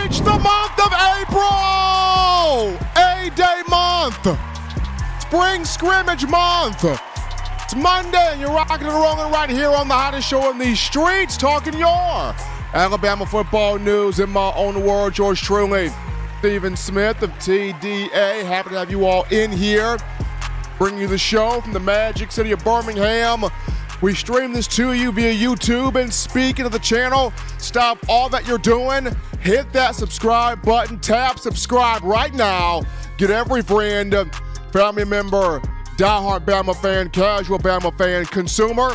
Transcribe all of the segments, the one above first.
reached the month of April! A-Day month! Spring scrimmage month! It's Monday and you're rocking and rolling right here on the hottest show in these streets, talking your Alabama football news in my own words. Yours truly, Stephen Smith of TDA. Happy to have you all in here. Bringing you the show from the magic city of Birmingham. We stream this to you via YouTube, and speaking of the channel, stop all that you're doing, hit that subscribe button, tap subscribe right now. Get every friend, family member, diehard Bama fan, casual Bama fan, consumer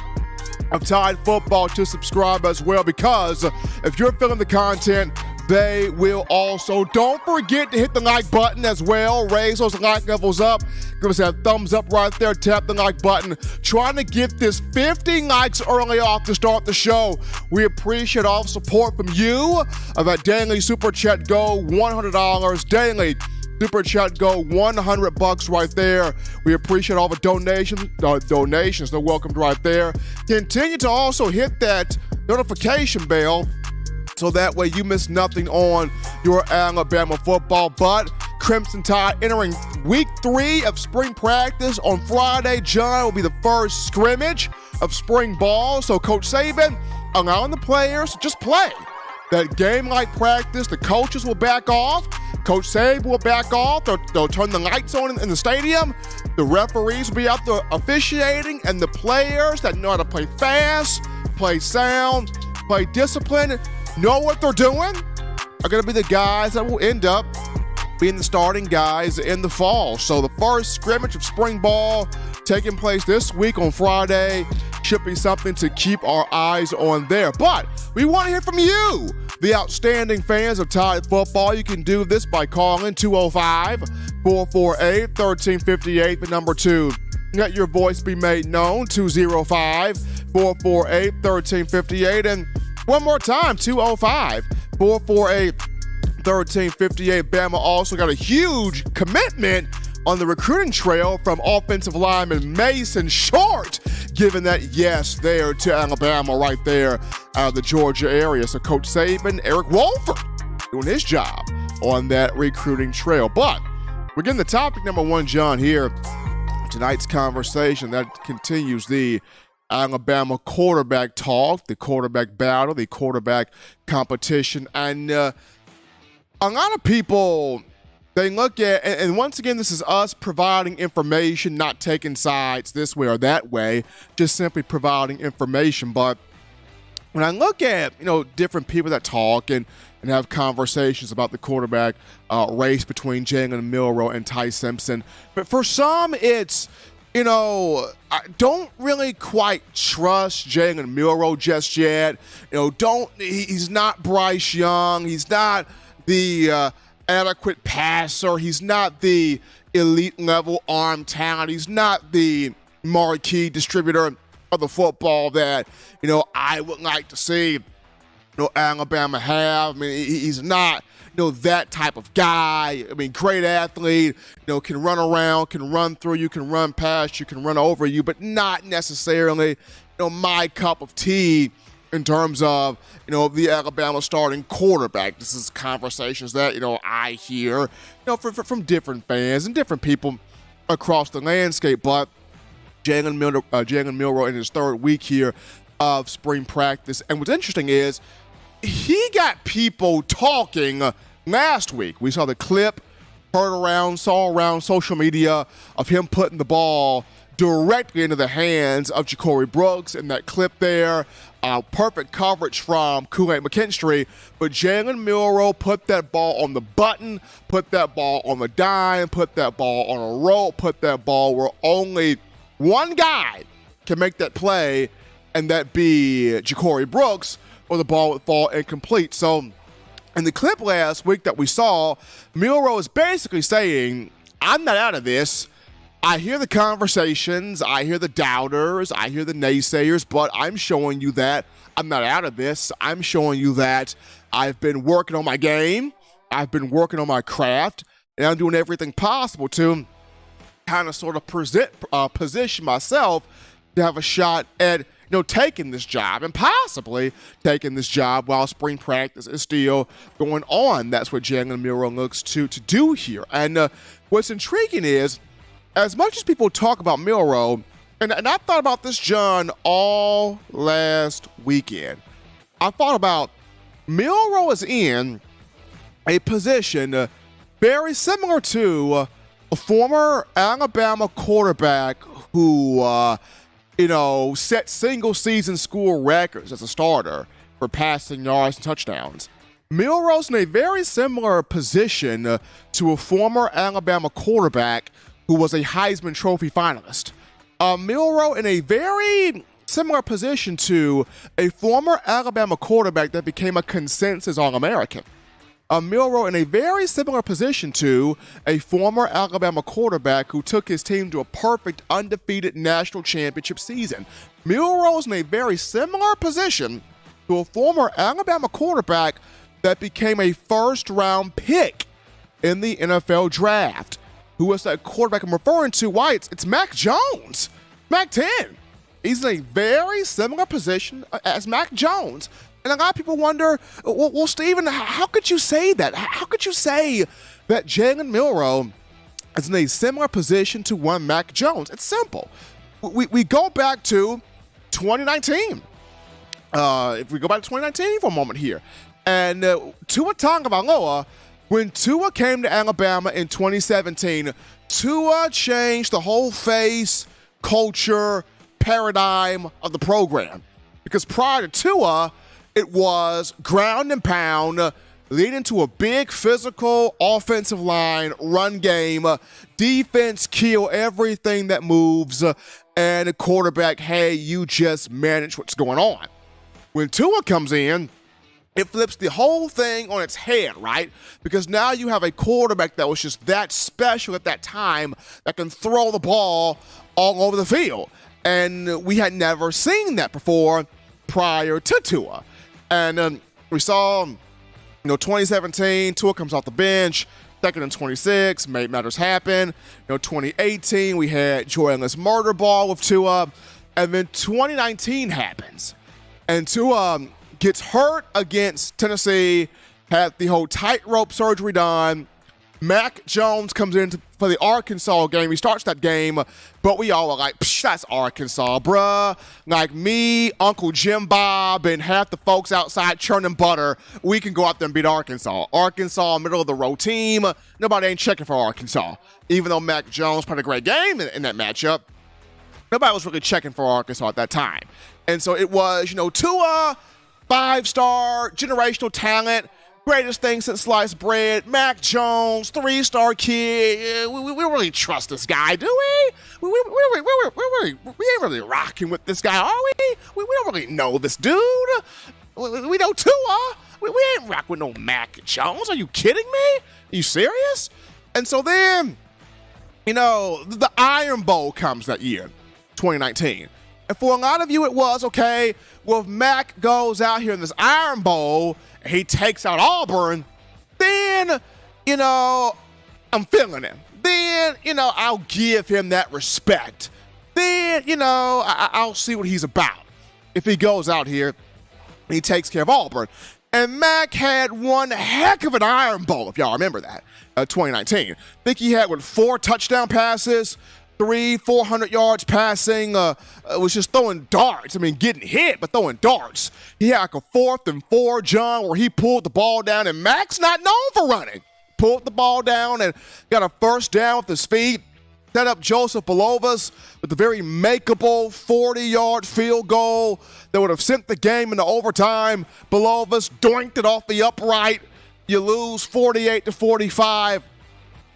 of Tide football to subscribe as well, because if you're feeling the content, they will also. Don't forget to hit the like button as well. Raise those like levels up. Give us that thumbs up right there. Tap the like button. Trying to get this 50 likes early off to start the show. We appreciate all the support from you. That daily super chat go $100. Daily super chat go $100 right there. We appreciate all the donations. They're welcomed right there. Continue to also hit that notification bell, so that way you miss nothing on your Alabama football. But Crimson Tide entering week 3 of spring practice on Friday. John will be the first scrimmage of spring ball. So Coach Saban allowing the players to just play that game-like practice. The coaches will back off. Coach Saban will back off. They'll turn the lights on in the stadium. The referees will be out there officiating, and the players that know how to play fast, play sound, play discipline, know what they're doing, are going to be the guys that will end up being the starting guys in the fall. So the first scrimmage of spring ball taking place this week on Friday should be something to keep our eyes on there. But we want to hear from you, the outstanding fans of Tide football. You can do this by calling 205-448-1358, the number 2. Let your voice be made known, 205-448-1358. And one more time, 205-448-1358. Bama also got a huge commitment on the recruiting trail from offensive lineman Mason Short, giving that yes there to Alabama right there out of the Georgia area. So Coach Saban, Eric Wolford, doing his job on that recruiting trail. But we're getting the topic number 1, John, here. Tonight's conversation that continues the Alabama quarterback talk, the quarterback battle, the quarterback competition. And a lot of people, they look at, and once again, this is us providing information, not taking sides this way or that way, just simply providing information. But when I look at, different people that talk and have conversations about the quarterback race between Jalen Milroe and Ty Simpson, but for some, it's, I don't really quite trust Jalen Milroe just yet. He's not Bryce Young. He's not the adequate passer. He's not the elite level arm talent. He's not the marquee distributor of the football that, I would like to see, Alabama have. I mean, he's not, that type of guy. I mean, great athlete, can run around, can run through you, can run past you, can run over you, but not necessarily, my cup of tea in terms of, the Alabama starting quarterback. This is conversations that, I hear, from different fans and different people across the landscape. But Jalen Milroe in his 3rd week here of spring practice. And what's interesting is he got people talking last week. We saw the clip, saw around social media of him putting the ball directly into the hands of Ja'Cory Brooks in that clip there. Perfect coverage from Kool-Aid McKinstry, but Jalen Milroe put that ball on the button, put that ball on the dime, put that ball on a rope, put that ball where only one guy can make that play, and that be Ja'Cory Brooks, or the ball would fall incomplete. So in the clip last week that we saw, Milroe is basically saying, I'm not out of this. I hear the conversations, I hear the doubters, I hear the naysayers, but I'm showing you that I'm not out of this. I'm showing you that I've been working on my game, I've been working on my craft, and I'm doing everything possible to kind of sort of position myself to have a shot at, taking this job and possibly taking this job while spring practice is still going on. That's what Jalen Milroe looks to do here. And what's intriguing is, as much as people talk about Milroe, and I thought about this, John, all last weekend. I thought about Milroe is in a position very similar to a former Alabama quarterback who, set single-season school records as a starter for passing yards and touchdowns. Milroe's in a very similar position to a former Alabama quarterback who was a Heisman Trophy finalist. Milroe in a very similar position to a former Alabama quarterback that became a consensus All-American. Milroe in a very similar position to a former Alabama quarterback who took his team to a perfect undefeated national championship season. Milroe's in a very similar position to a former Alabama quarterback that became a first-round pick in the NFL draft. Who was that quarterback I'm referring to? Why, it's Mac Jones. Mac 10. He's in a very similar position as Mac Jones. And a lot of people wonder, well, Steven, how could you say that? How could you say that Jalen Milroe is in a similar position to one Mac Jones? It's simple. We go back to 2019. If we go back to 2019 for a moment here. And Tua Tagovailoa, when Tua came to Alabama in 2017, Tua changed the whole face, culture, paradigm of the program. Because prior to Tua, it was ground and pound, leading to a big physical offensive line, run game, defense kill everything that moves, and a quarterback, hey, you just manage what's going on. When Tua comes in, it flips the whole thing on its head, right? Because now you have a quarterback that was just that special at that time that can throw the ball all over the field. And we had never seen that before prior to Tua. And we saw, 2017, Tua comes off the bench, second and 26, made matters happen. 2018, we had joyless murder ball with Tua. And then 2019 happens. And Tua gets hurt against Tennessee, had the whole tightrope surgery done. Mac Jones comes in for the Arkansas game. He starts that game, but we all are like, that's Arkansas, bruh. Like me, Uncle Jim Bob, and half the folks outside churning butter, we can go out there and beat Arkansas. Arkansas, middle of the road team. Nobody ain't checking for Arkansas. Even though Mac Jones played a great game in that matchup, nobody was really checking for Arkansas at that time. And so it was, Tua, 5-star, generational talent, greatest thing since sliced bread. Mac Jones, 3-star kid. We really trust this guy, do we? We ain't really rocking with this guy, are we? We don't really know this dude. We know Tua. We ain't rocking with no Mac Jones. Are you kidding me? Are you serious? And so then, the Iron Bowl comes that year, 2019. And for a lot of you, it was, okay, well, if Mac goes out here in this Iron Bowl and he takes out Auburn, then, I'm feeling him. Then, I'll give him that respect. Then, I'll see what he's about. If he goes out here and he takes care of Auburn. And Mac had one heck of an Iron Bowl, if y'all remember that, 2019. I think he had, 4 touchdown passes, 400 yards passing, was just throwing darts. I mean, getting hit, but throwing darts. He had like a 4th and 4, John, where he pulled the ball down, and Mac's not known for running. Pulled the ball down and got a first down with his feet. Set up Joseph Belovas with a very makeable 40-yard field goal that would have sent the game into overtime. Belovas doinked it off the upright. You lose 48-45.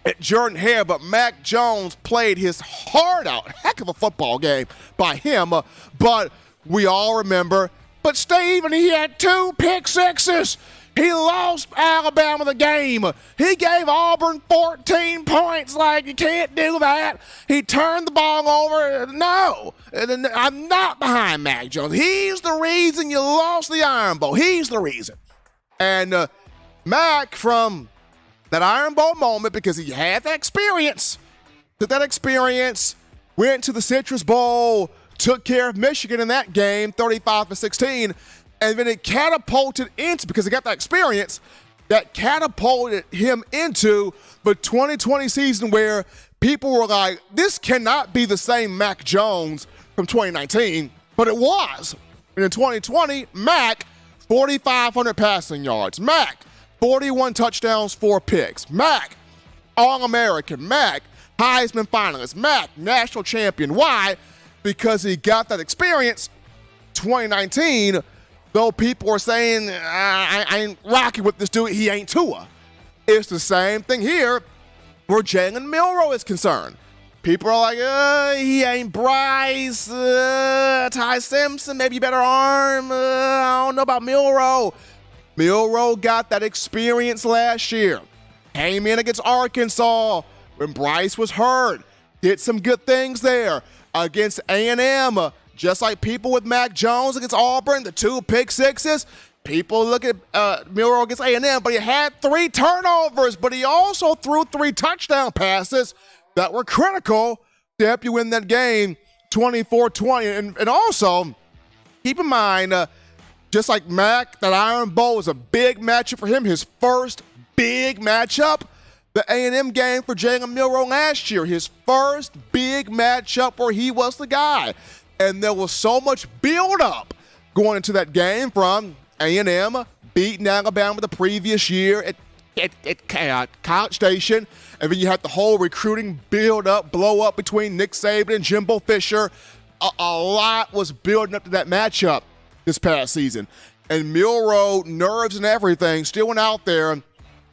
At Jordan-Hare, but Mac Jones played his heart out. Heck of a football game by him, but we all remember. But Steven, he had 2 pick sixes. He lost Alabama the game. He gave Auburn 14 points. Like, you can't do that. He turned the ball over. No, I'm not behind Mac Jones. He's the reason you lost the Iron Bowl. He's the reason. And Mac, from that Iron Bowl moment, because he had that experience, took that experience, went to the Citrus Bowl, took care of Michigan in that game, 35-16, and then it catapulted into, because he got that experience, that catapulted him into the 2020 season where people were like, this cannot be the same Mac Jones from 2019, but it was. And in 2020, Mac, 4,500 passing yards. Mac, 41 touchdowns, 4 picks. Mac, All-American. Mac, Heisman finalist. Mac, national champion. Why? Because he got that experience. 2019, though people are saying, I ain't rocking with this dude, he ain't Tua. It's the same thing here where Jalen Milroe is concerned. People are like, he ain't Bryce, Ty Simpson, maybe better arm. I don't know about Milroe. Milroe got that experience last year. Came in against Arkansas when Bryce was hurt. Did some good things there. Against A&M, just like people with Mac Jones against Auburn, the 2 pick sixes. People look at Milroe against A&M, but he had 3 turnovers, but he also threw 3 touchdown passes that were critical to help you win that game 24-20. And also, keep in mind, just like Mac, that Iron Bowl was a big matchup for him, his first big matchup. The A&M game for Jalen Milroe last year, his first big matchup where he was the guy. And there was so much build-up going into that game from A&M beating Alabama the previous year at College Station. And then you had the whole recruiting build-up, blow-up between Nick Saban and Jimbo Fisher. A lot was building up to that matchup this past season. And Milroe, nerves and everything, still went out there,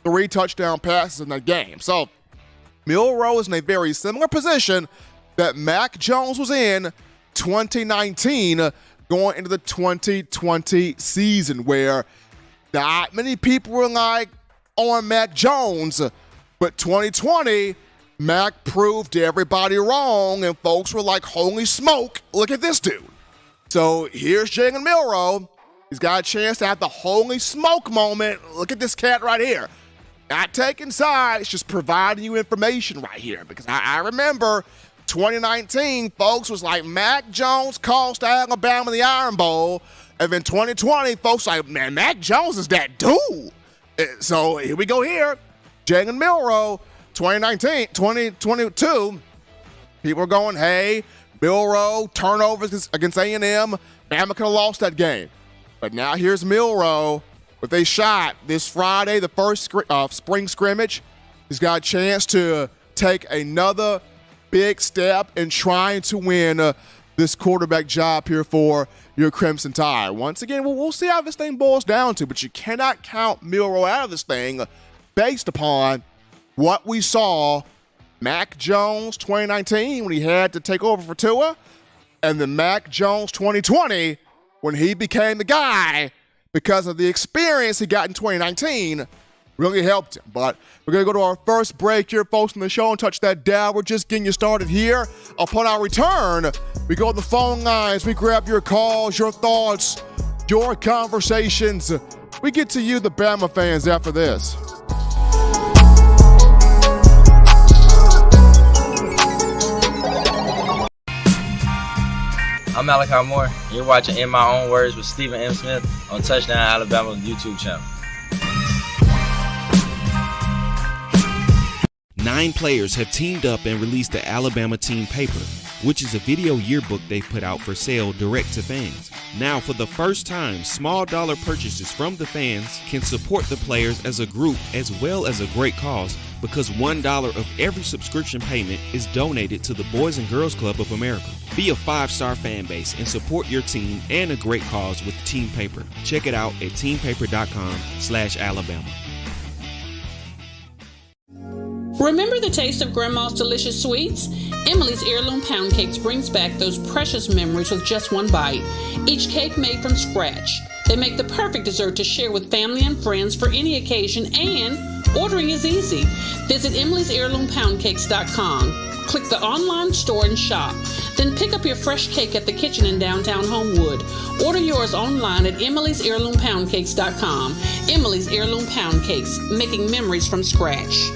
3 touchdown passes in that game. So Milroe is in a very similar position that Mac Jones was in 2019 going into the 2020 season, where not many people were like on Mac Jones, but 2020, Mac proved everybody wrong, and folks were like, holy smoke, look at this dude. So here's Jalen Milroe. He's got a chance to have the holy smoke moment. Look at this cat right here. Not taking sides, just providing you information right here. Because I remember 2019, folks was like, Mac Jones cost Alabama the Iron Bowl. And then 2020, folks like, man, Mac Jones is that dude. So here we go here. Jalen Milroe, 2019, 2022, people are going, hey, Milroe, turnovers against A&M. Bama could have lost that game. But now here's Milroe with a shot this Friday, the first spring scrimmage. He's got a chance to take another big step in trying to win this quarterback job here for your Crimson Tide. Once again, we'll see how this thing boils down to, but you cannot count Milroe out of this thing based upon what we saw Mac Jones 2019 when he had to take over for Tua, and then Mac Jones 2020 when he became the guy because of the experience he got in 2019 really helped him. But we're going to go to our first break here, folks, on the show, and touch that dial. We're just getting you started here. Upon our return, we go to the phone lines. We grab your calls, your thoughts, your conversations. We get to you, the Bama fans, after this. I'm Malachi Moore, and you're watching In My Own Words with Stephen M. Smith on Touchdown Alabama YouTube channel. 9 players have teamed up and released the Alabama Team Paper, which is a video yearbook they've put out for sale direct to fans. Now, for the first time, small dollar purchases from the fans can support the players as a group as well as a great cause, because $1 of every subscription payment is donated to the Boys and Girls Club of America. Be a 5-star fan base and support your team and a great cause with Team Paper. Check it out at teampaper.com/Alabama. Remember the taste of Grandma's delicious sweets? Emily's Heirloom Pound Cakes brings back those precious memories with just one bite. Each cake made from scratch. They make the perfect dessert to share with family and friends for any occasion, and ordering is easy. Visit Emily'sHeirloomPoundCakes.com. Click the online store and shop. Then pick up your fresh cake at the kitchen in downtown Homewood. Order yours online at Emily'sHeirloomPoundCakes.com. Emily's Heirloom Pound Cakes, making memories from scratch.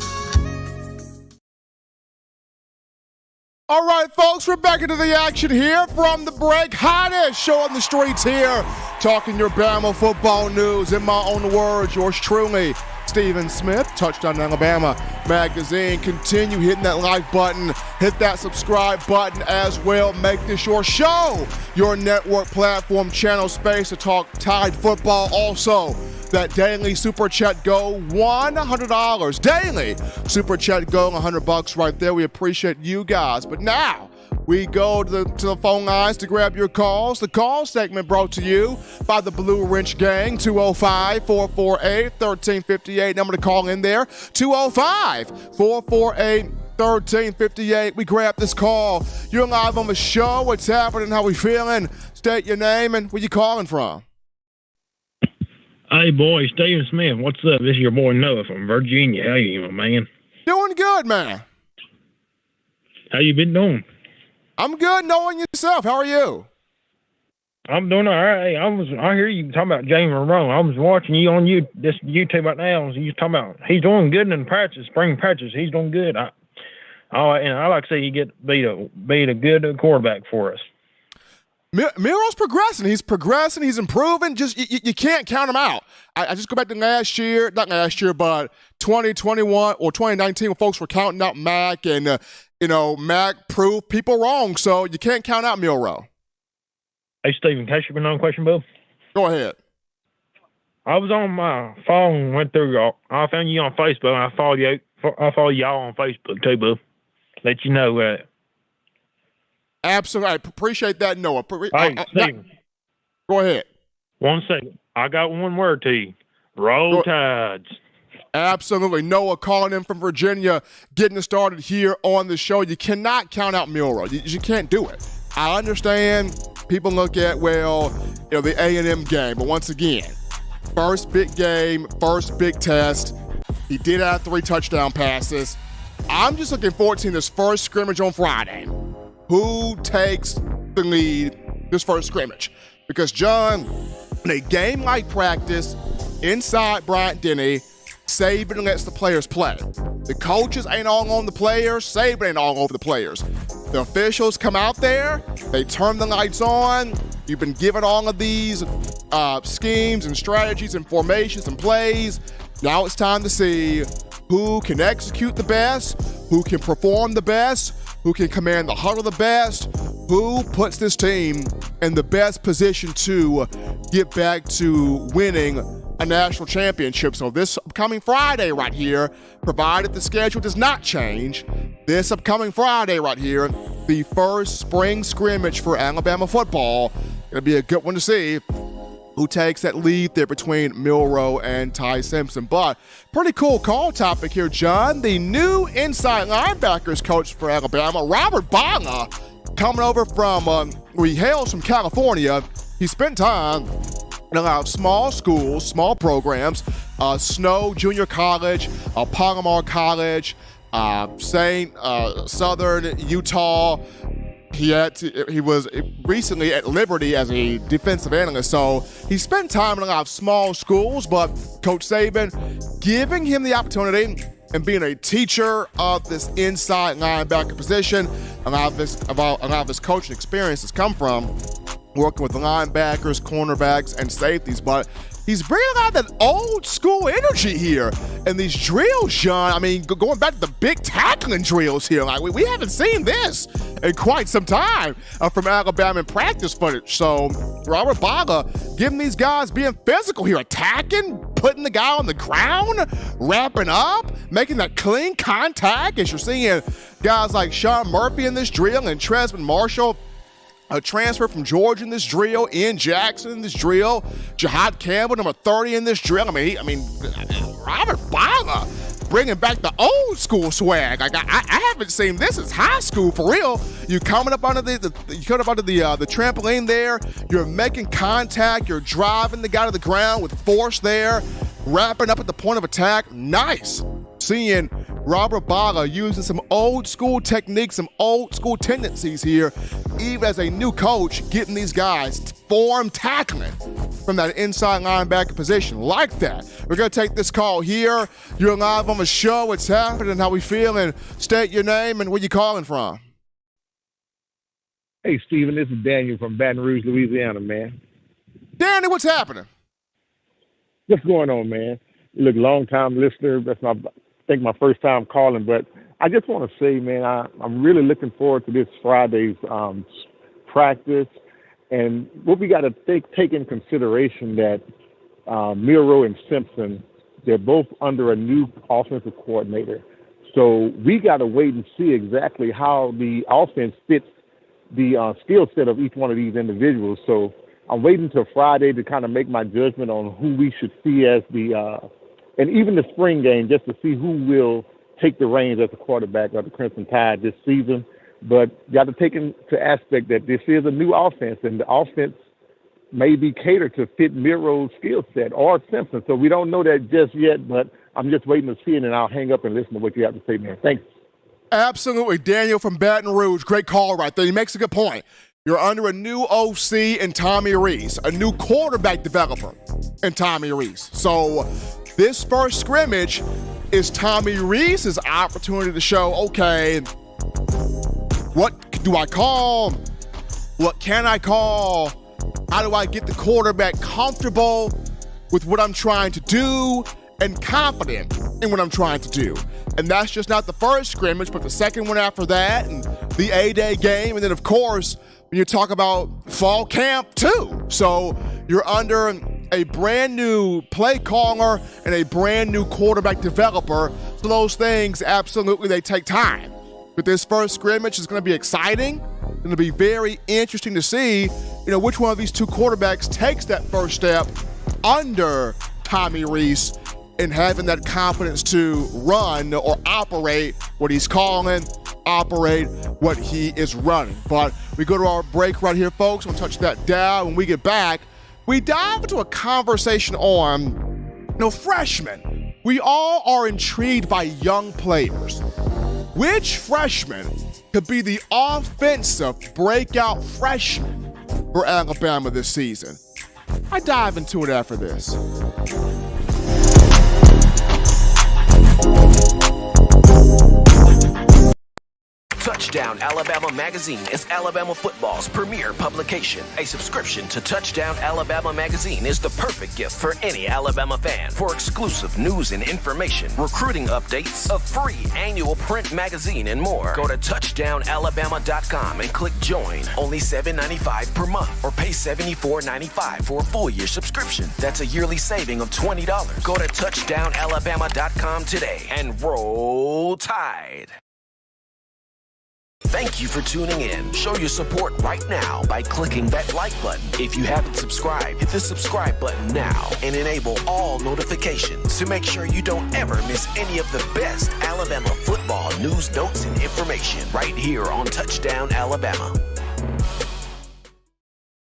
All right, folks, we're back into the action here from the break. Hottest show on the streets here, talking your Bama football news. In my own words, yours truly, Stephen Smith, Touchdown Alabama Magazine. Continue hitting that like button, hit that subscribe button as well. Make this your show, your network platform channel space to talk Tide football. Also, that daily super chat go $100 daily. Super chat go $100 right there. We appreciate you guys. But now we go to the phone lines to grab your calls. The call segment brought to you by the Blue Wrench Gang. 205-448-1358. Number to call in there. 205-448-1358. We grab this call. You're live on the show. What's happening? How we feeling? State your name and where you calling from. Hey, boy, Stephen Smith, what's up? This is your boy Noah from Virginia. How you, my man? Doing good, man. How you been doing? I'm good, knowing yourself. How are you? I'm doing all right. I hear you talking about James Milroe. I was watching you on this YouTube right now. You talking about he's doing good in practice, spring practice. He's doing good. And I like to say he be a good quarterback for us. Milroe's progressing. He's progressing. He's improving. Just you can't count him out. I just go back to not last year, but 2021 or 2019 when folks were counting out Mac and Mac proved people wrong. So you can't count out Milroe. Hey, Stephen, can I ask you another question, Bill? Go ahead. I was on my phone, went through. I found you on Facebook, and I follow y'all on Facebook too, Bill. Let you know that. Absolutely. I appreciate that, Noah. Hey, Stephen. Go ahead. 1 second. I got one word to you. Roll Tides. Absolutely. Noah calling in from Virginia, getting it started here on the show. You cannot count out Milroe. You can't do it. I understand people look at, the A&M game, but once again, first big game, first big test. He did have 3 touchdown passes. I'm just looking forward to seeing this first scrimmage on Friday. Who takes the lead this first scrimmage? Because, John, in a game like practice, inside Bryant-Denny, Saban lets the players play. The coaches ain't all on the players. Saban ain't all over the players. The officials come out there. They turn the lights on. You've been given all of these schemes and strategies and formations and plays. Now it's time to see who can execute the best, who can perform the best, who can command the huddle the best, who puts this team in the best position to get back to winning a national championship. So this upcoming Friday right here, provided the schedule does not change, this upcoming Friday right here, the first spring scrimmage for Alabama football, gonna be a good one to see who takes that lead there between Milroe and Ty Simpson. But pretty cool call topic here, John. The new inside linebackers coach for Alabama, Robert Bala, coming over from where he hails from California. He spent time in a lot of small schools, small programs, Snow Junior College, Palomar College, Southern Utah. He was recently at Liberty as a defensive analyst, so he spent time in a lot of small schools, but Coach Saban giving him the opportunity and being a teacher of this inside linebacker position. A lot of his coaching experience has come from working with linebackers, cornerbacks, and safeties, but he's bringing a lot of that old school energy here. And these drills, John, I mean, going back to the big tackling drills here, like we haven't seen this in quite some time from Alabama in practice footage. So Robert Bala giving these guys being physical here, attacking, putting the guy on the ground, wrapping up, making that clean contact. As you're seeing guys like Sean Murphy in this drill and Tresman Marshall, a transfer from Georgia in this drill, Ian Jackson in this drill, Jihad Campbell, number 30 in this drill. I mean, Robert Bala bringing back the old school swag. Like I haven't seen this since high school for real. You coming up under the trampoline there. You're making contact. You're driving the guy to the ground with force there, wrapping up at the point of attack. Nice. Seeing Robert Bala using some old school techniques, some old school tendencies here, even as a new coach, getting these guys form tackling from that inside linebacker position like that. We're going to take this call here. You're live on the show. What's happening? How we feeling? State your name and where you calling from. Hey, Steven, this is Daniel from Baton Rouge, Louisiana, man. Danny, what's happening? What's going on, man? You look, long-time listener. That's I think my first time calling, but I just want to say, man, I'm really looking forward to this Friday's practice. And what we got to take in consideration that Milroe and Simpson, they're both under a new offensive coordinator. So we got to wait and see exactly how the offense fits the skill set of each one of these individuals. So I'm waiting until Friday to kind of make my judgment on who we should see as and even the spring game, just to see who will take the reins as the quarterback of the Crimson Tide this season. But you got to take into aspect that this is a new offense, and the offense may be catered to fit Milroe's skill set or Simpson. So we don't know that just yet, but I'm just waiting to see it, and I'll hang up and listen to what you have to say, man. Thanks. Absolutely. Daniel from Baton Rouge. Great call right there. He makes a good point. You're under a new OC in Tommy Rees, a new quarterback developer in Tommy Rees. So this first scrimmage is Tommy Rees' opportunity to show, okay, what do I call? What can I call? How do I get the quarterback comfortable with what I'm trying to do and confident in what I'm trying to do? And that's just not the first scrimmage, but the second one after that, and the A-Day game, and then, of course, when you talk about fall camp, too. So you're under a brand new play caller and a brand new quarterback developer. So those things, absolutely, they take time. But this first scrimmage is going to be exciting. It's going to be very interesting to see, which one of these two quarterbacks takes that first step under Tommy Rees and having that confidence to run or operate what he's calling, operate what he is running. But we go to our break right here, folks. We'll touch that down. When we get back, we dive into a conversation on, freshmen. We all are intrigued by young players. Which freshman could be the offensive breakout freshman for Alabama this season? I dive into it after this. Touchdown Alabama Magazine is Alabama football's premier publication. A subscription to Touchdown Alabama Magazine is the perfect gift for any Alabama fan. For exclusive news and information, recruiting updates, a free annual print magazine, and more, go to touchdownalabama.com and click join. Only $7.95 per month, or pay $74.95 for a full year subscription. That's a yearly saving of $20. Go to touchdownalabama.com today and roll Tide. Thank you for tuning in. Show your support right now by clicking that like button. If you haven't subscribed, hit the subscribe button now and enable all notifications to make sure you don't ever miss any of the best Alabama football news, notes, and information right here on Touchdown Alabama.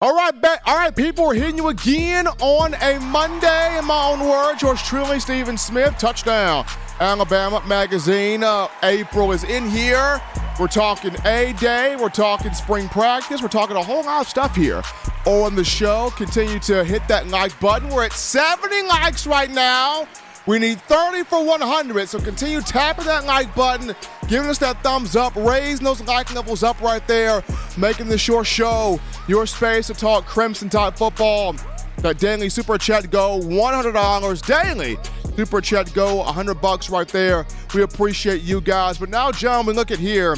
All right, people, we're hitting you again on a Monday. In my own words, yours truly, Stephen Smith, Touchdown Alabama Magazine. April is in here. We're talking A-Day. We're talking spring practice. We're talking a whole lot of stuff here on the show. Continue to hit that like button. We're at 70 likes right now. We need 30 for 100, so continue tapping that like button, giving us that thumbs up, raising those like levels up right there, making this your show, your space to talk Crimson Tide football. That daily super chat go $100 daily. Super chat go $100 right there. We appreciate you guys. But now, gentlemen, look at here.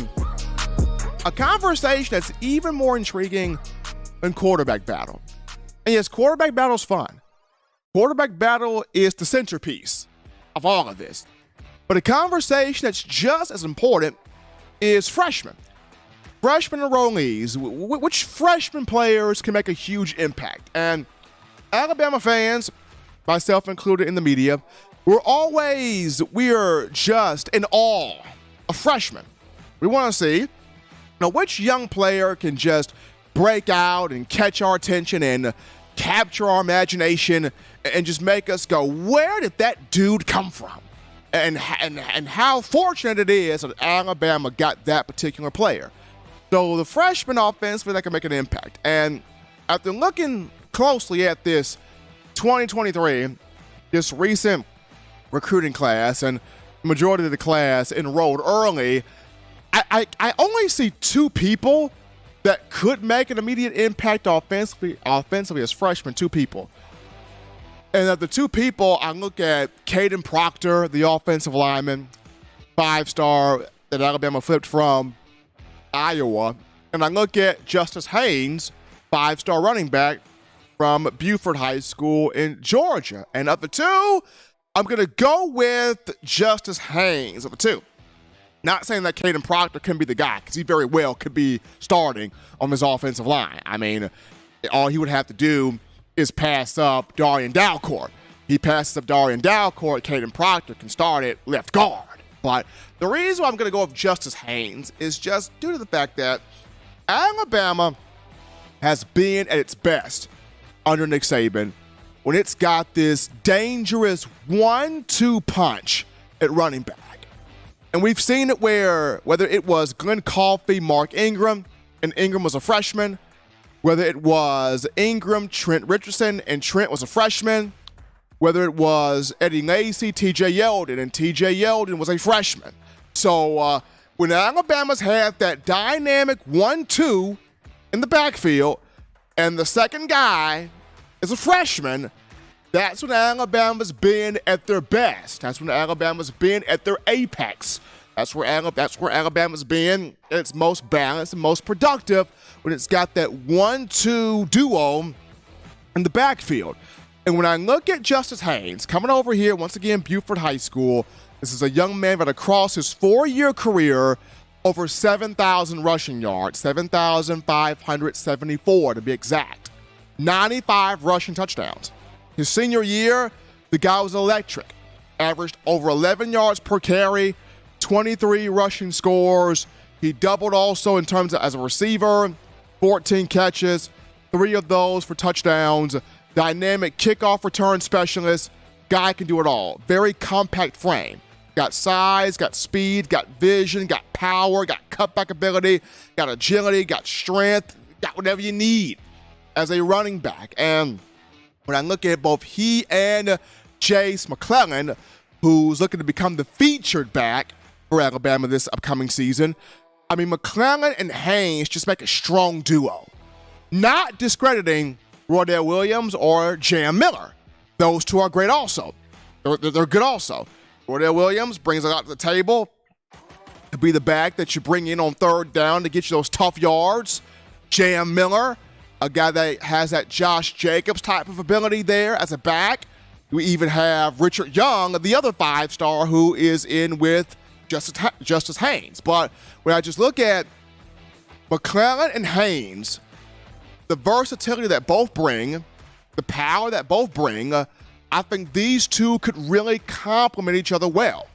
A conversation that's even more intriguing than quarterback battle. And yes, quarterback battle is fun. Quarterback battle is the centerpiece of all of this. But a conversation that's just as important is freshmen. Freshmen enrollees. Which freshman players can make a huge impact? And Alabama fans, myself included in the media, we're just in awe of freshmen. We want to see, which young player can just break out and catch our attention and capture our imagination and just make us go, where did that dude come from? And how fortunate it is that Alabama got that particular player. So the freshman offense, that can make an impact. And after looking closely at this 2023, this recent recruiting class, and the majority of the class enrolled early, I only see two people that could make an immediate impact offensively as freshmen, two people. And of the two people, I look at Caden Proctor, the offensive lineman, 5-star that Alabama flipped from Iowa. And I look at Justice Haynes, 5-star running back from Buford High School in Georgia. And of the two, I'm going to go with Justice Haynes of the two. Not saying that Caden Proctor can be the guy, because he very well could be starting on this offensive line. I mean, all he would have to do is pass up Darian Dalcourt. He passes up Darian Dalcourt, Caden Proctor can start at left guard. But the reason why I'm going to go with Justice Haynes is just due to the fact that Alabama has been at its best under Nick Saban when it's got this dangerous 1-2 punch at running back. And we've seen it whether it was Glenn Coffey, Mark Ingram, and Ingram was a freshman, whether it was Ingram, Trent Richardson, and Trent was a freshman, whether it was Eddie Lacy, TJ Yeldon, and TJ Yeldon was a freshman. So when Alabama's had that dynamic 1-2 in the backfield, and the second guy is a freshman, that's when Alabama's been at their best. That's when Alabama's been at their apex. That's where Alabama's been at its most balanced and most productive, when it's got that 1-2 duo in the backfield. And when I look at Justice Haynes coming over here, once again, Buford High School, this is a young man that across his 4-year career, over 7,000 rushing yards, 7,574 to be exact, 95 rushing touchdowns. His senior year, the guy was electric. Averaged over 11 yards per carry, 23 rushing scores. He doubled also in terms of as a receiver, 14 catches, 3 of those for touchdowns. Dynamic kickoff return specialist. Guy can do it all. Very compact frame. Got size, got speed, got vision, got power, got cutback ability, got agility, got strength, got whatever you need as a running back. And when I look at both he and Jace McClellan, who's looking to become the featured back for Alabama this upcoming season, I mean, McClellan and Haynes just make a strong duo. Not discrediting Roydell Williams or Jam Miller. Those two are great also. They're good also. Roydell Williams brings a lot to the table to be the back that you bring in on third down to get you those tough yards. Jam Miller, a guy that has that Josh Jacobs type of ability there as a back. We even have Richard Young, the other 5-star, who is in with Justice Haynes. But when I just look at McClellan and Haynes, the versatility that both bring, the power that both bring, I think these two could really complement each other well.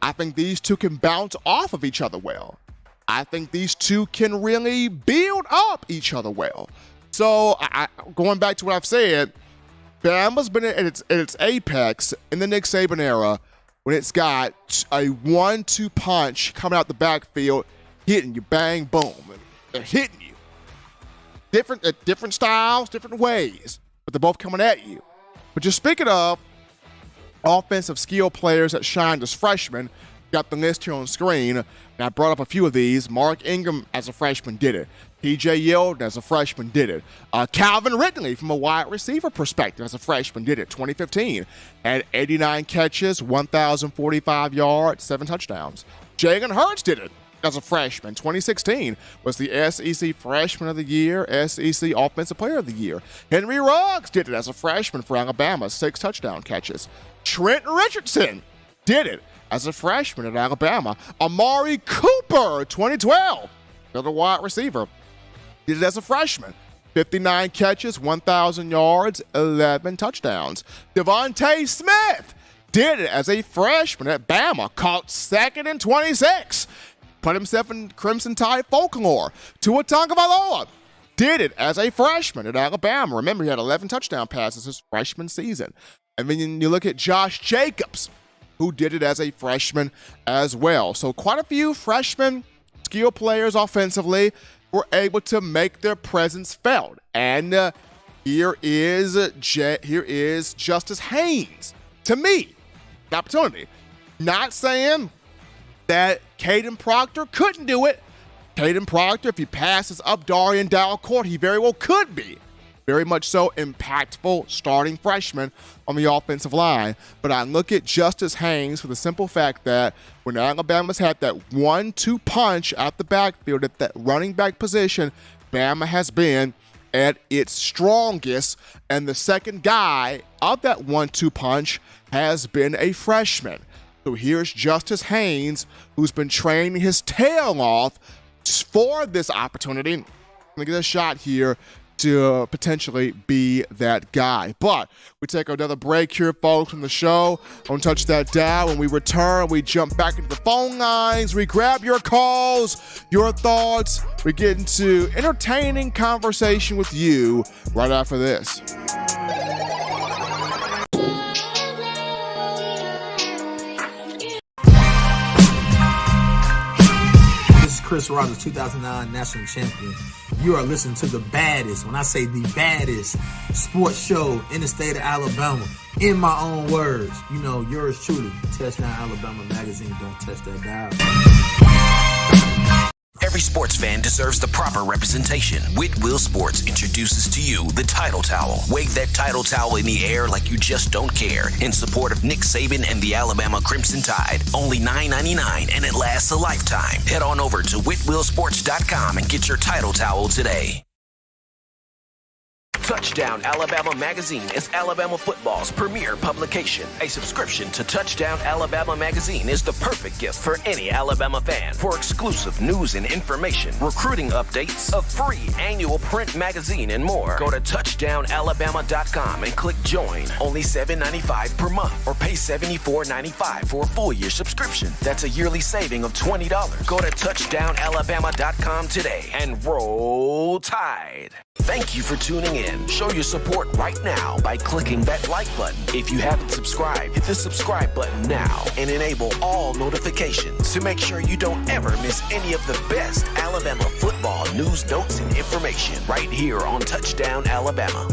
I think these two can bounce off of each other well. I think these two can really build up each other well. So, going back to what I've said, Bama's been at its apex in the Nick Saban era when it's got a 1-2 punch coming out the backfield, hitting you, bang, boom. They're hitting you. Different styles, different ways, but they're both coming at you. But just speaking of offensive skill players that shined as freshmen, got the list here on screen, and I brought up a few of these. Mark Ingram as a freshman did it. TJ Yeldon as a freshman did it. Calvin Ridley from a wide receiver perspective as a freshman did it. 2015 had 89 catches, 1,045 yards, 7 touchdowns. Jalen Hurts did it as a freshman. 2016 was the SEC Freshman of the Year, SEC Offensive Player of the Year. Henry Ruggs did it as a freshman for Alabama, 6 touchdown catches. Trent Richardson did it as a freshman at Alabama. Amari Cooper, 2012, another wide receiver, did it as a freshman. 59 catches, 1,000 yards, 11 touchdowns. Devontae Smith did it as a freshman at Bama, caught second and 26. Put himself in Crimson Tide folklore. Tua Tagovailoa did it as a freshman at Alabama. Remember, he had 11 touchdown passes his freshman season. And then you look at Josh Jacobs, who did it as a freshman as well. So quite a few freshman skill players offensively were able to make their presence felt. And here is Justice Haynes. To me, the opportunity. Not saying that Caden Proctor couldn't do it. Caden Proctor, if he passes up Darian Dalcourt, he very well could be very much so impactful starting freshman on the offensive line. But I look at Justice Haynes for the simple fact that when Alabama's had that 1-2 punch out the backfield at that running back position, Bama has been at its strongest, and the second guy of that 1-2 punch has been a freshman. So here's Justice Haynes, who's been training his tail off for this opportunity. I'm gonna get a shot here to potentially be that guy. But we take another break here, folks, from the show. Don't touch that dial. When we return, we jump back into the phone lines. We grab your calls, your thoughts. We get into entertaining conversation with you right after this. Chris Rogers, 2009 national champion. You are listening to the baddest, when I say the baddest, sports show in the state of Alabama. In my own words, you know, yours truly, Touchdown Alabama Magazine. Don't touch that dial. Every sports fan deserves the proper representation. Whitwell Sports introduces to you the Title Towel. Wave that Title Towel in the air like you just don't care. In support of Nick Saban and the Alabama Crimson Tide. Only $9.99 and it lasts a lifetime. Head on over to whitwellsports.com and get your Title Towel today. Touchdown Alabama Magazine is Alabama football's premier publication. A subscription to Touchdown Alabama Magazine is the perfect gift for any Alabama fan. For exclusive news and information, recruiting updates, a free annual print magazine, and more, go to touchdownalabama.com and click join. Only $7.95 per month, or pay $74.95 for a full year subscription. That's a yearly saving of $20. Go to touchdownalabama.com today and roll Tide. Thank you for tuning in. Show your support right now by clicking that like button. If you haven't subscribed, hit the subscribe button now and enable all notifications to make sure you don't ever miss any of the best Alabama football news, notes, and information right here on Touchdown Alabama.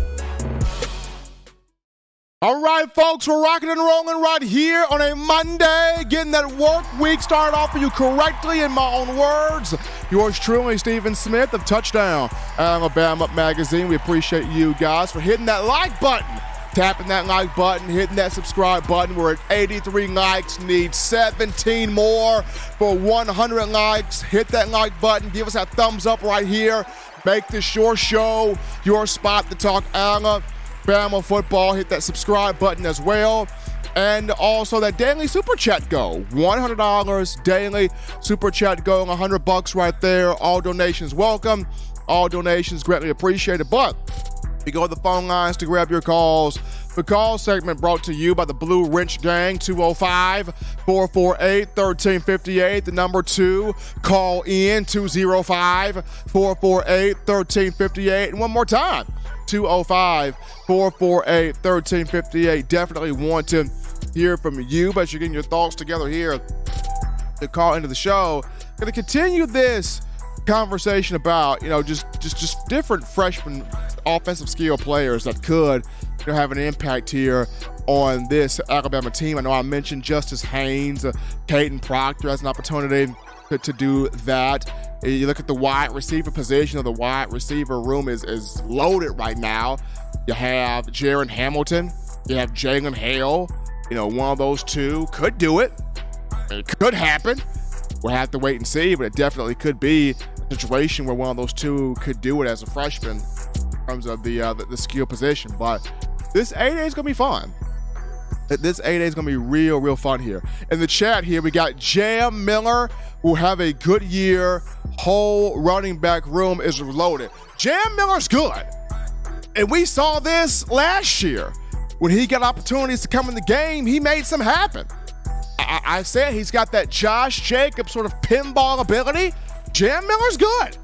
All right, folks, we're rocking and rolling right here on a Monday, getting that work week started off for you correctly in my own words. Yours truly, Stephen Smith of Touchdown Alabama Magazine. We appreciate you guys for hitting that like button, tapping that like button, hitting that subscribe button. We're at 83 likes, need 17 more for 100 likes. Hit that like button, give us that thumbs up right here. Make this your show, your spot to talk Alabama football. Hit that subscribe button as well. And also that daily super chat go. $100 daily super chat go, $100 right there. All donations welcome. All donations greatly appreciated. But we go to the phone lines to grab your calls. The call segment brought to you by the Blue Wrench Gang, 205-448-1358. The number 2, call in, 205-448-1358. And one more time, 205-448-1358. Definitely want to hear from you, but you're getting your thoughts together here to call into the show. Going to continue this conversation about, just different freshman offensive skill players that could have an impact here on this Alabama team. I know I mentioned Justice Haynes, Caden Proctor as an opportunity to do that. You look at the wide receiver position, the wide receiver room is loaded right now. You have Jaron Hamilton, you have Jalen Hale. One of those two could do it. It could happen. We'll have to wait and see, but it definitely could be a situation where one of those two could do it as a freshman in terms of the skill position. But this 8A is going to be fun. This 8A is going to be real fun here. In the chat here, we got Jam Miller, who have a good year. Whole running back room is loaded. Jam Miller's good. And we saw this last year. When he got opportunities to come in the game, he made some happen. I said he's got that Josh Jacobs sort of pinball ability. Jam Miller's good.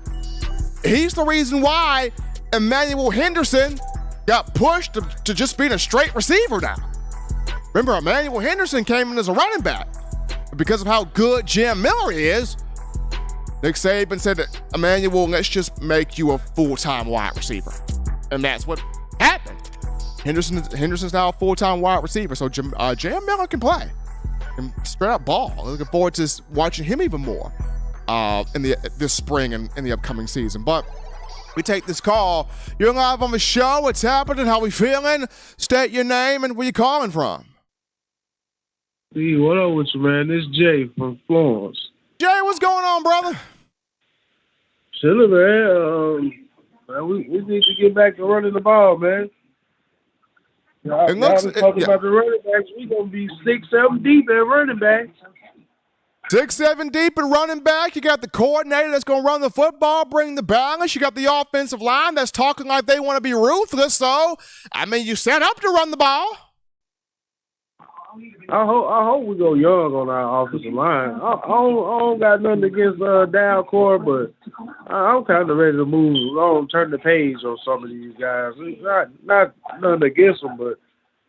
He's the reason why Emmanuel Henderson got pushed to just being a straight receiver now. Remember, Emmanuel Henderson came in as a running back. But because of how good Jam Miller is, Nick Saban said that, Emmanuel, let's just make you a full-time wide receiver. And that's what happened. Henderson's now a full-time wide receiver, so Jam Miller can play. And straight up ball. Looking forward to watching him even more this spring and in the upcoming season. But we take this call. You're live on the show. What's happening? How we feeling? State your name and where you calling from. Hey, what up with you, man? This is Jay from Florence. Jay, what's going on, brother? Chilling, man. We need to get back to running the ball, man. Y'all talking about the running backs. We gonna be 6-7 deep at running backs. 6-7 deep at running back. You got the coordinator that's gonna run the football, bring the balance. You got the offensive line that's talking like they want to be ruthless. So, I mean, you set up to run the ball. I hope we go young on our offensive line. I don't got nothing against Dalcourt, but I'm kind of ready to move on, turn the page on some of these guys. Not nothing against them, but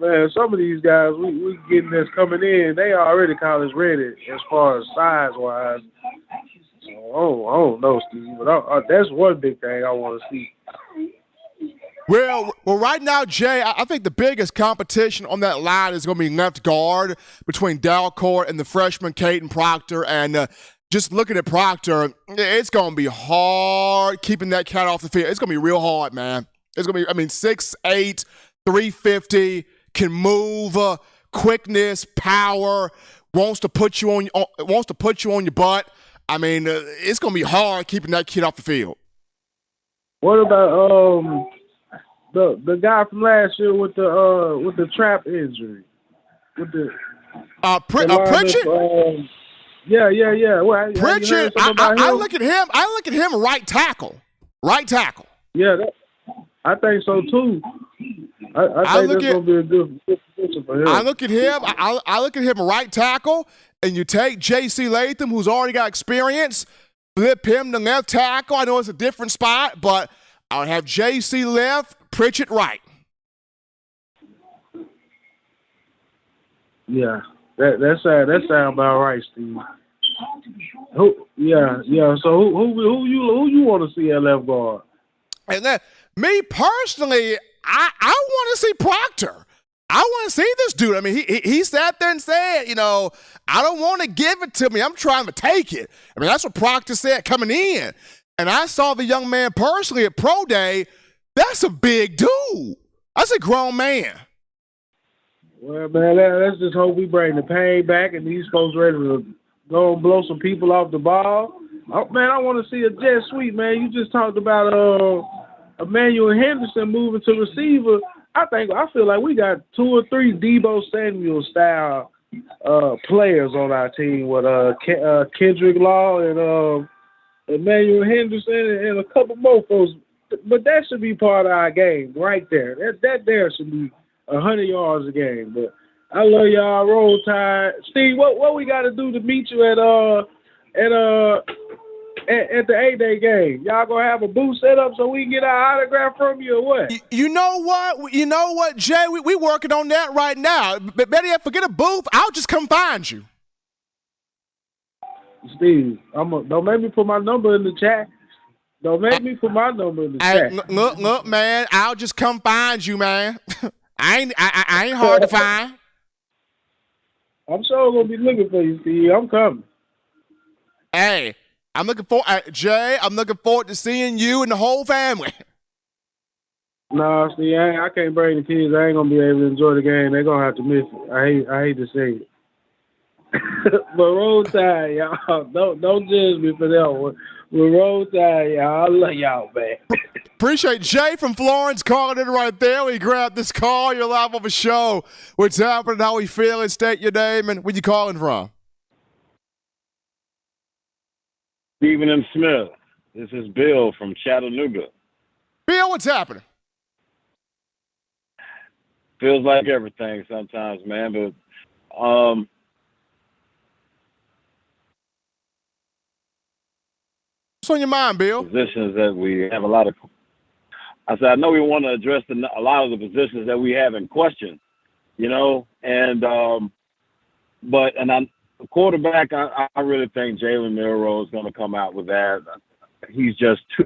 man, some of these guys we getting this coming in, they already college ready as far as size wise. So I don't know, Steve, but that's one big thing I want to see. Well, right now, Jay, I think the biggest competition on that line is going to be left guard between Dalcourt and the freshman Caden Proctor. And just looking at Proctor, it's going to be hard keeping that cat off the field. It's going to be real hard, man. It's going to be, 6'8", 350, can move, quickness, power, wants to put you on your butt. It's going to be hard keeping that kid off the field. What about the guy from last year with the trap injury, with the Pritchett? Yeah. Well, Pritchett. I look at him. I look at him right tackle. Right tackle. Yeah, I think so too. I think that's gonna be a good position for him. I look at him. I look at him right tackle, and you take J.C. Latham, who's already got experience, flip him to left tackle. I know it's a different spot, but I'll have J.C. left, Pritchett right. Yeah, that sound about right, Steve. Yeah. So who you want to see at left guard? And then me personally, I want to see Proctor. I want to see this dude. He sat there and said, I don't want to give it to me. I'm trying to take it. That's what Proctor said coming in. And I saw the young man personally at Pro Day. That's a big dude. That's a grown man. Well, man, let's just hope we bring the pain back and these folks ready to go and blow some people off the ball. Oh, man, I want to see a jet sweep, man. You just talked about Emmanuel Henderson moving to receiver. I feel like we got 2 or 3 Debo Samuel style players on our team with Kendrick Law and Emmanuel Henderson and a couple more folks. But that should be part of our game right there. That there should be 100 yards a game. But I love y'all. Roll Tide. Steve, what we got to do to meet you at the A-Day game? Y'all gonna have a booth set up so we can get our autograph from you or what? You know what, Jay? We working on that right now. But better yet, forget a booth. I'll just come find you. Steve, don't make me put my number in the chat. Don't make me put my number in the chat. Look, man. I'll just come find you, man. I ain't hard to find. I'm sure gonna be looking for you, Steve. I'm coming. Hey, I'm looking forward to seeing you and the whole family. No, Steve, I can't bring the kids. I ain't gonna be able to enjoy the game. They're gonna have to miss it. I hate to say it. But Roll Tide, y'all. Don't judge me for that one. But Roll Tide, y'all. I love y'all, man. Appreciate Jay from Florence calling in right there. We grabbed this call. You're live on the show. What's happening? How we feeling? State your name and where you calling from. Stephen M. Smith. This is Bill from Chattanooga. Bill, what's happening? Feels like everything sometimes, man, but what's on your mind, Bill? Positions that we have a lot of. I know we want to address a lot of the positions that we have in question, and the quarterback, I really think Jalen Milroe is going to come out with that. He's just too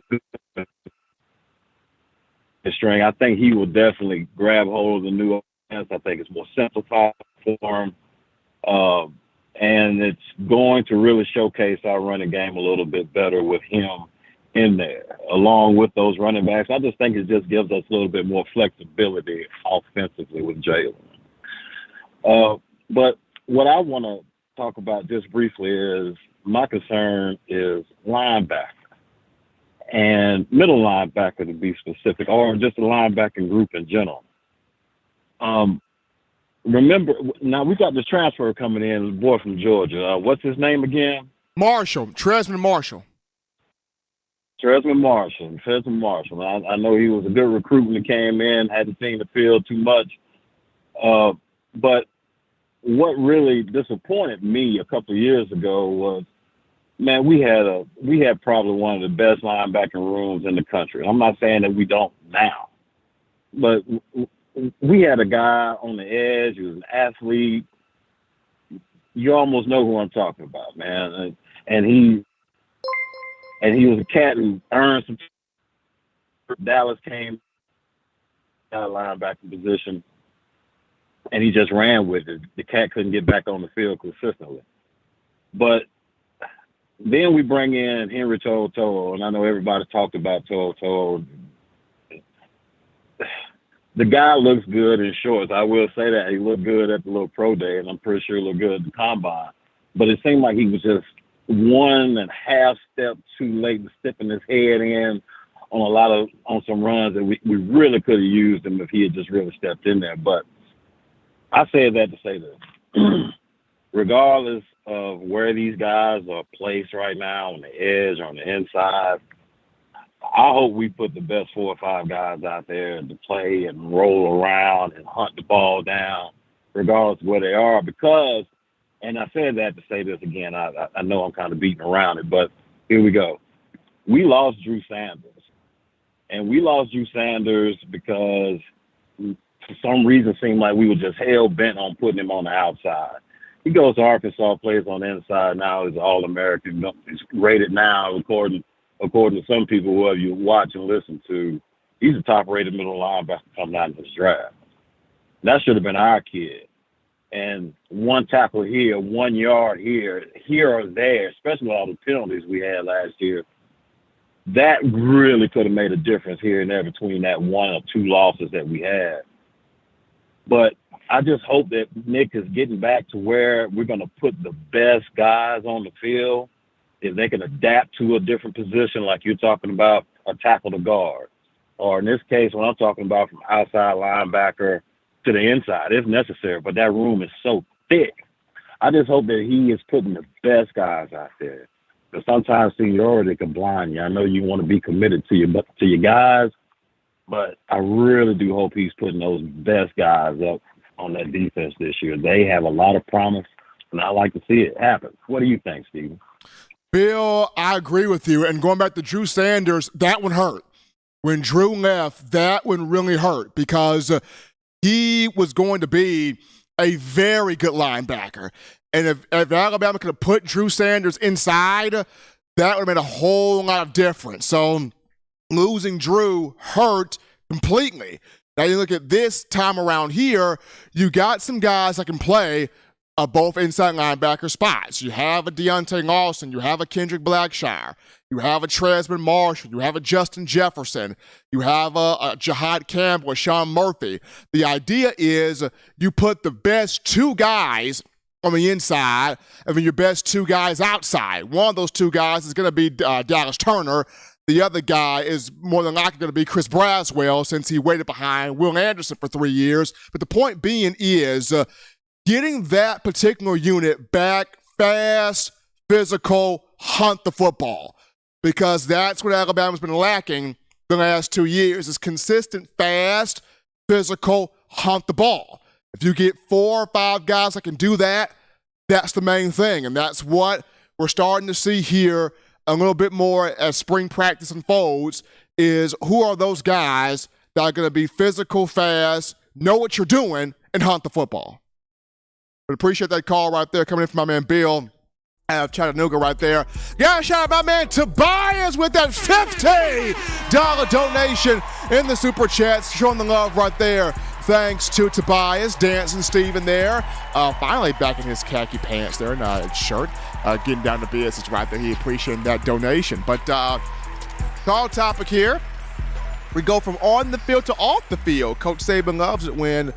string. I think he will definitely grab hold of the new offense. I think it's more simplified for him. and it's going to really showcase our running game a little bit better with him in there, along with those running backs. I just think it just gives us a little bit more flexibility offensively with Jalen. But what I want to talk about just briefly is my concern is linebacker and middle linebacker, to be specific, or just the linebacking group in general. Remember, now we got this transfer coming in, the boy from Georgia. What's his name again? Tresman Marshall. Tresman Marshall. I know he was a good recruit when he came in, hadn't seen the field too much. But what really disappointed me a couple of years ago was, man, we had probably one of the best linebacking rooms in the country. I'm not saying that we don't now, but we had a guy on the edge. He was an athlete. You almost know who I'm talking about, man. And he was a cat who earned some. Dallas came out linebacker position, and he just ran with it. The cat couldn't get back on the field consistently. But then we bring in Henry To'oTo'o, and I know everybody talked about To'oTo'o. The guy looks good in shorts. I will say that. He looked good at the little pro day, and I'm pretty sure he looked good at the combine. But it seemed like he was just 1.5 steps too late to stepping his head in on some runs that we really could have used him if he had just really stepped in there. But I say that to say this. Regardless of where these guys are placed right now, on the edge or on the inside, I hope we put the best 4 or 5 guys out there to play and roll around and hunt the ball down, regardless of where they are. Because, and I said that to say this again, I know I'm kind of beating around it, but here we go. We lost Drew Sanders. And we lost Drew Sanders because for some reason it seemed like we were just hell-bent on putting him on the outside. He goes to Arkansas, plays on the inside now, he's All-American. He's rated now, according to some people who you watch and listen to, he's a top-rated middle linebacker coming out of this draft. That should have been our kid. And one tackle here, 1 yard here or there, especially with all the penalties we had last year, that really could have made a difference here and there between that 1 or 2 losses that we had. But I just hope that Nick is getting back to where we're going to put the best guys on the field. If they can adapt to a different position, like you're talking about, a tackle to guard. Or in this case, what I'm talking about, from outside linebacker to the inside, if necessary. But that room is so thick. I just hope that he is putting the best guys out there. Because sometimes seniority can blind you. I know you want to be committed to your guys, but I really do hope he's putting those best guys up on that defense this year. They have a lot of promise, and I like to see it happen. What do you think, Steven? Bill, I agree with you. And going back to Drew Sanders, that one hurt. When Drew left, that one really hurt because he was going to be a very good linebacker. And if Alabama could have put Drew Sanders inside, that would have made a whole lot of difference. So losing Drew hurt completely. Now you look at this time around here, you got some guys that can play both inside linebacker spots. You have a Deontay Lawson, you have a Kendrick Blackshire, you have a Tresman Marshall, you have a Justin Jefferson, you have a Jihad Campbell, a Sean Murphy. The idea is you put the best 2 guys on the inside and then your best 2 guys outside. One of those 2 guys is going to be Dallas Turner. The other guy is more than likely going to be Chris Braswell since he waited behind Will Anderson for 3 years. But the point being is getting that particular unit back fast, physical, hunt the football. Because that's what Alabama's been lacking the last 2 years is consistent, fast, physical, hunt the ball. If you get 4 or 5 guys that can do that, that's the main thing. And that's what we're starting to see here a little bit more as spring practice unfolds is who are those guys that are going to be physical, fast, know what you're doing, and hunt the football. But appreciate that call right there coming in from my man Bill out of Chattanooga right there. Yeah, shout out my man Tobias with that $50 donation in the Super Chats, showing the love right there thanks to Tobias, Dancing Steven there. Finally back in his khaki pants there, and his shirt. Getting down to business right there. He appreciated that donation. But call topic here. We go from on the field to off the field. Coach Saban loves it when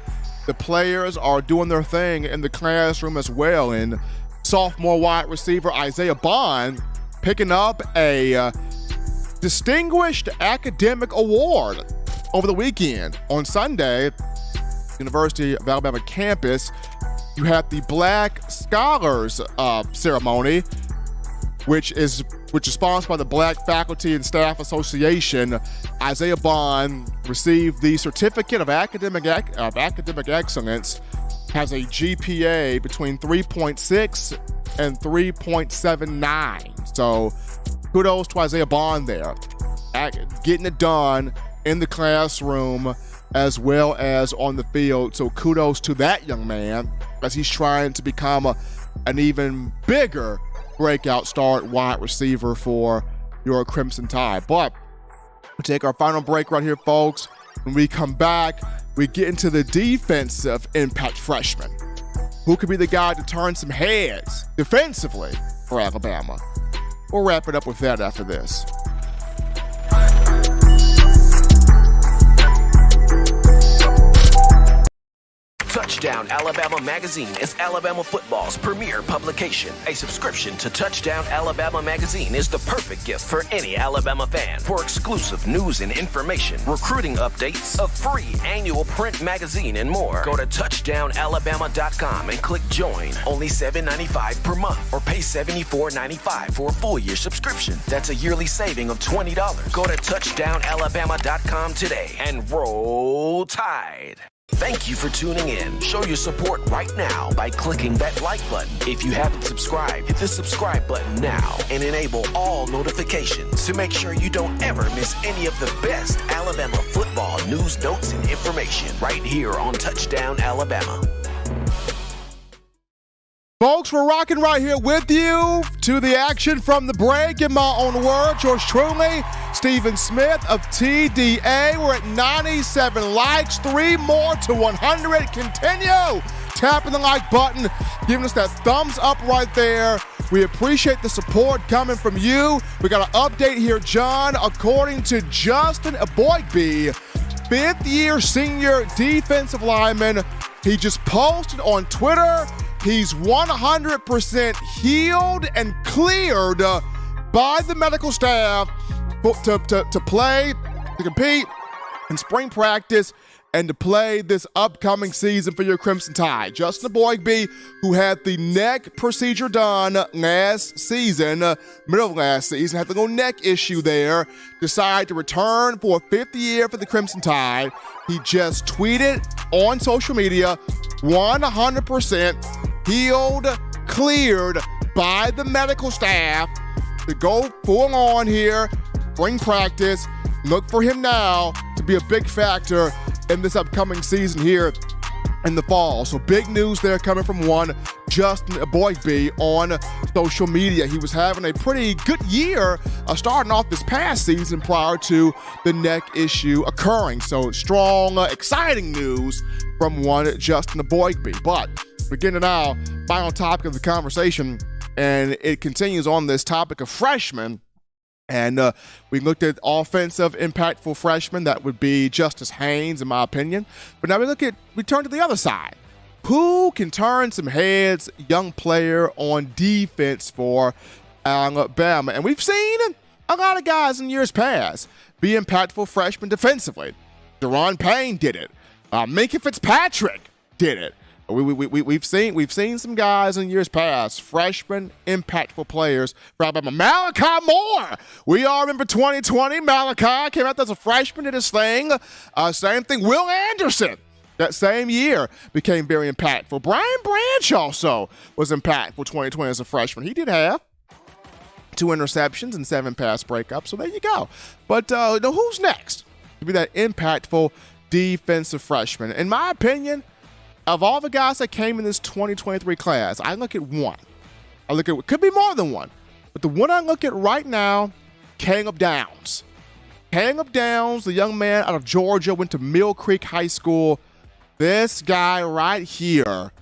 the players are doing their thing in the classroom as well. And sophomore wide receiver Isaiah Bond picking up a Distinguished Academic Award over the weekend. On Sunday, University of Alabama campus, you had the Black Scholars ceremony, which is sponsored by the Black Faculty and Staff Association. Isaiah Bond received the Certificate of Academic Excellence, has a GPA between 3.6 and 3.79. So kudos to Isaiah Bond there, getting it done in the classroom as well as on the field. So kudos to that young man as he's trying to become an even bigger breakout star at wide receiver for your Crimson Tide. But we'll take our final break right here, folks. When we come back, we get into the defensive impact freshman. Who could be the guy to turn some heads defensively for Alabama? We'll wrap it up with that after this. Touchdown Alabama Magazine is Alabama football's premier publication. A subscription to Touchdown Alabama Magazine is the perfect gift for any Alabama fan. For exclusive news and information, recruiting updates, a free annual print magazine, and more, go to touchdownalabama.com and click join. Only $7.95 per month, or pay $74.95 for a full year subscription. That's a yearly saving of $20. Go to touchdownalabama.com today and roll Tide. Thank you for tuning in. Show your support right now by clicking that like button. If you haven't subscribed, hit the subscribe button now and enable all notifications to make sure you don't ever miss any of the best Alabama football news, notes, and information right here on Touchdown Alabama. Folks, we're rocking right here with you to the action from the break. In my own words, yours truly, Stephen Smith of TDA. We're at 97 likes, 3 more to 100. Continue tapping the like button, giving us that thumbs up right there. We appreciate the support coming from you. We got an update here, John. According to Justin Aboigbe, 5th-year senior defensive lineman, he just posted on Twitter he's 100% healed and cleared by the medical staff to play, to compete in spring practice, and to play this upcoming season for your Crimson Tide. Justin Aboigbe, who had the neck procedure done last season, middle of last season, had the little neck issue there, decided to return for a 5th year for the Crimson Tide. He just tweeted on social media, 100% healed, cleared by the medical staff to go full on here, spring practice. Look for him now to be a big factor in this upcoming season here in the fall. So big news there coming from one Justin Aboigbe on social media. He was having a pretty good year starting off this past season prior to the neck issue occurring. So strong, exciting news from one Justin Aboigbe. But we're getting to now final topic of the conversation, and it continues on this topic of freshmen. And we looked at offensive, impactful freshmen. That would be Justice Haynes, in my opinion. But now we turn to the other side. Who can turn some heads, young player on defense for Alabama? And we've seen a lot of guys in years past be impactful freshmen defensively. Deron Payne did it. Minka Fitzpatrick did it. We've seen some guys in years past, freshmen, impactful players for Alabama. Malachi Moore. We all remember 2020. Malachi came out as a freshman, did his thing. Same thing. Will Anderson, that same year, became very impactful. Brian Branch also was impactful 2020 as a freshman. He did have 2 interceptions and 7 pass breakups. So there you go. But who's next to be that impactful defensive freshman? In my opinion, of all the guys that came in this 2023 class, I look at one. It could be more than one. But the one I look at right now, Caleb Downs. Caleb Downs, the young man out of Georgia, went to Mill Creek High School. This guy right here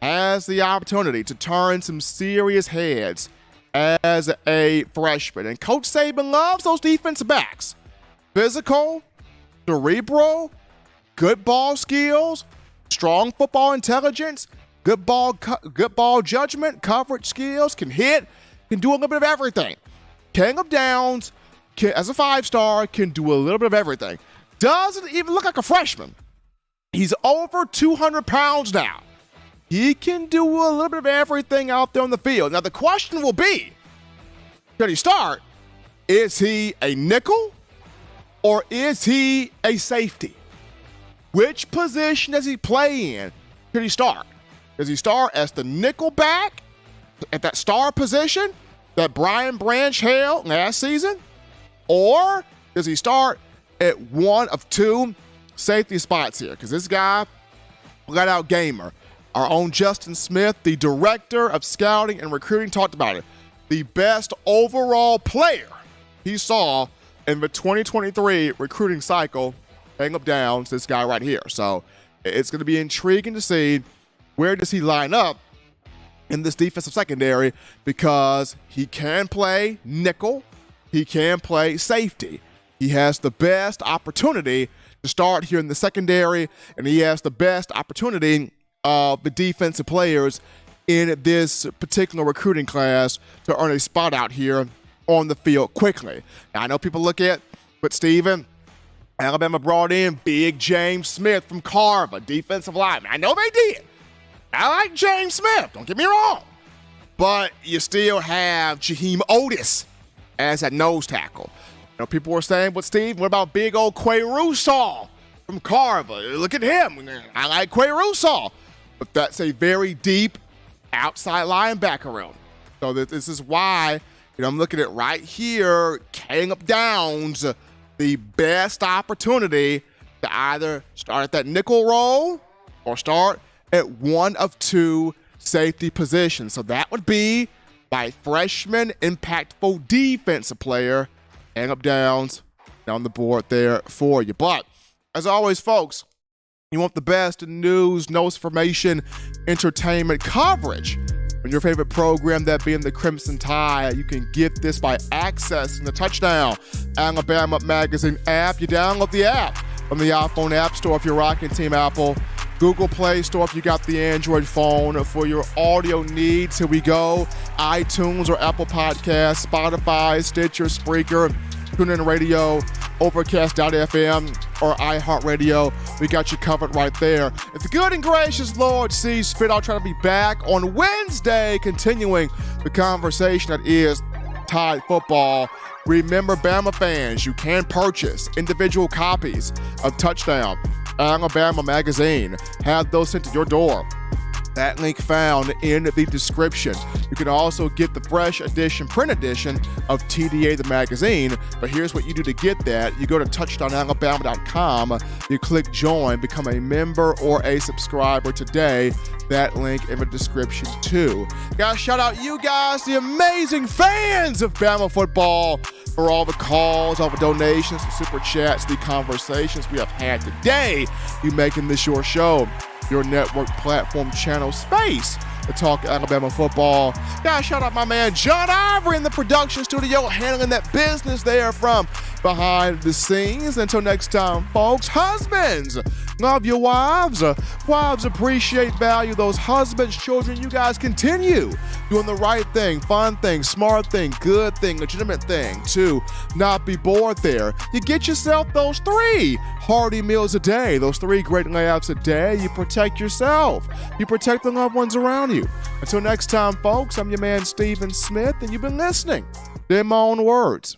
has the opportunity to turn some serious heads as a freshman. And Coach Saban loves those defensive backs. Physical, cerebral, good ball skills, strong football intelligence, good ball judgment, coverage skills, can hit, can do a little bit of everything. King of Downs, as a 5-star, can do a little bit of everything. Doesn't even look like a freshman. He's over 200 pounds now. He can do a little bit of everything out there on the field. Now, the question will be, should he start? Is he a nickel or is he a safety? Which position does he play in? Should he start? Does he start as the nickel back at that star position that Brian Branch held last season? Or does he start at one of two safety spots here? Because this guy, flat-out gamer, our own Justin Smith, the director of scouting and recruiting, talked about it. The best overall player he saw in the 2023 recruiting cycle, hang up Downs, this guy right here. So it's going to be intriguing to see where does he line up in this defensive secondary, because he can play nickel, he can play safety. He has the best opportunity to start here in the secondary, and he has the best opportunity of the defensive players in this particular recruiting class to earn a spot out here on the field quickly. Now, I know people look at, but Steven, Alabama brought in big James Smith from Carver, defensive lineman. I know they did. I like James Smith, don't get me wrong. But you still have Jaheim Otis as that nose tackle. You know, people were saying, but Steve, what about big old Quay Russaw from Carver? Look at him. I like Quay Russaw. But that's a very deep outside linebacker room. So this is why, I'm looking at right here, King up Downs, the best opportunity to either start at that nickel role or start at one of two safety positions. So that would be my freshman impactful defensive player, King up Downs, down the board there for you. But as always, folks, you want the best news, notes, information, entertainment coverage on your favorite program, that being the Crimson Tide. You can get this by accessing the Touchdown Alabama Magazine app. You download the app from the iPhone App Store if you're rocking Team Apple, Google Play Store if you got the Android phone. For your audio needs, here we go. iTunes or Apple Podcasts, Spotify, Stitcher, Spreaker, TuneIn Radio, Overcast.fm, or iHeartRadio. We got you covered right there. If the good and gracious Lord sees fit, I'll try to be back on Wednesday, continuing the conversation that is Tide football. Remember, Bama fans, you can purchase individual copies of Touchdown Alabama Magazine. Have those sent to your door. That link found in the description. You can also get the fresh edition, print edition of TDA the magazine. But here's what you do to get that. You go to touchdownalabama.com, you click join, become a member or a subscriber today. That link in the description too. Gotta shout out you guys, the amazing fans of Bama football, for all the calls, all the donations, the super chats, the conversations we have had today. You making this your show, your network platform channel space to talk Alabama football. Gotta shout out my man John Ivory in the production studio, handling that business there from behind the scenes. Until next time, folks, husbands, love your wives. Wives appreciate, value those husbands. Children, you guys continue doing the right thing, fun thing, smart thing, good thing, legitimate thing to not be bored there. You get yourself those 3 hearty meals a day, those 3 great layouts a day. You protect yourself. You protect the loved ones around you. Until next time, folks, I'm your man Stephen Smith, and you've been listening to In My Own Words.